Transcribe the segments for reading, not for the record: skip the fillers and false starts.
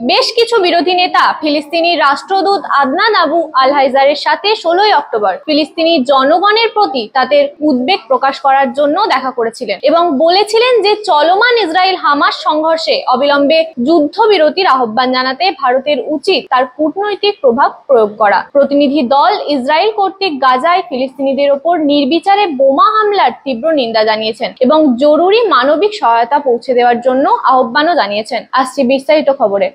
বেশ কিছু বিরোধী নেতা ফিলিস্তিনি রাষ্ট্রদূত আদনান আবু আল-হাইজারের সাথে 16 অক্টোবর ফিলিস্তিনি জনগণের প্রতি তাদের উদ্বেগ প্রকাশ করার জন্য দেখা করেছিলেন এবং বলেছিলেন যে চলমান ইসরায়েল হামাস সংঘর্ষে অবিলম্বে যুদ্ধবিরতির আহ্বান জানাতে ভারতের উচিত তার কূটনৈতিক প্রভাব প্রয়োগ করা। প্রতিনিধি দল ইসরায়েল কর্তৃক গাজায় ফিলিস্তিনিদের ওপর নির্বিচারে বোমা হামলার তীব্র নিন্দা জানিয়েছেন এবং জরুরি মানবিক সহায়তা পৌঁছে দেওয়ার জন্য আহ্বানও জানিয়েছেন। আসছে বিস্তারিত খবরে।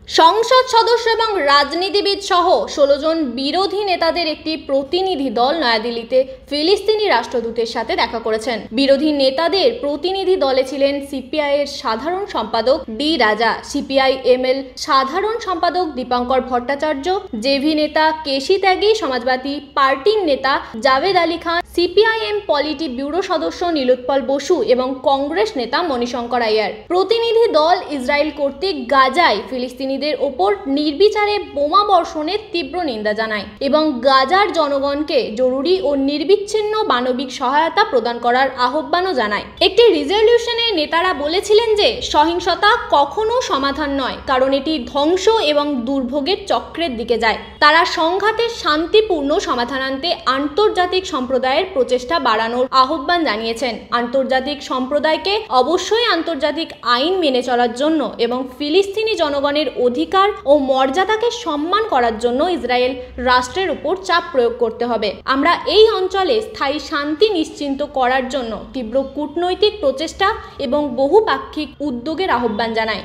সংসদ সদস্য এবং রাজনীতিবিদ সহ 16 জন বিরোধী নেতাদের একটি প্রতিনিধি দল নয়াদিল্লিতে ফিলিস্তিনি রাষ্ট্রদূতের সাথে দেখা করেছেন। বিরোধী নেতাদের প্রতিনিধি দলে ছিলেন সিপিআই এর সাধারণ সম্পাদক ডি রাজা, সিপিআই-এমএল সাধারণ সম্পাদক দীপঙ্কর ভট্টাচার্য, জেভি নেতা কেশি ত্যাগী, সমাজবাদী পার্টির নেতা Javed Ali Khan, CPIM polity bureau সদস্য নীলোৎপল বসু এবং কংগ্রেস নেতা মণিশঙ্কর আইয়ার। প্রতিনিধি দল ইসরায়েল কর্তৃক গাজায় ফিলিস্তিনিদের ওপর নির্বিচারে বোমা বর্ষণের তীব্র নিন্দা জানায় এবং গাজার জনগণকে জরুরি ও নির্বিচ্ছিন্ন মানবিক সহায়তা প্রদান করার আহ্বানও জানায়। একটি রিজলিউশনে নেতারা বলেছিলেন যে সহিংসতা কখনো সমাধান নয়, কারণ এটি ধ্বংস এবং দুর্ভোগের চক্রের দিকে যায়। তারা সংঘাতের শান্তিপূর্ণ সমাধান আনতে আন্তর্জাতিক সম্প্রদায়ের প্রচেষ্টা বাড়ানোর আহ্বান জানিয়েছেন। আন্তর্জাতিক সম্প্রদায়কে অবশ্যই আন্তর্জাতিক আইন মেনে চলার জন্য এবং ফিলিস্তিনি জনগণের অধিকার ও মর্যাদাকে সম্মান করার জন্য ইসরায়েল রাষ্ট্রের উপর চাপ প্রয়োগ করতে হবে। আমরা এই অঞ্চলে স্থায়ী শান্তি নিশ্চিত করার জন্য তীব্র কূটনৈতিক প্রচেষ্টা এবং বহুপাক্ষিক উদ্যোগের আহ্বান জানাই।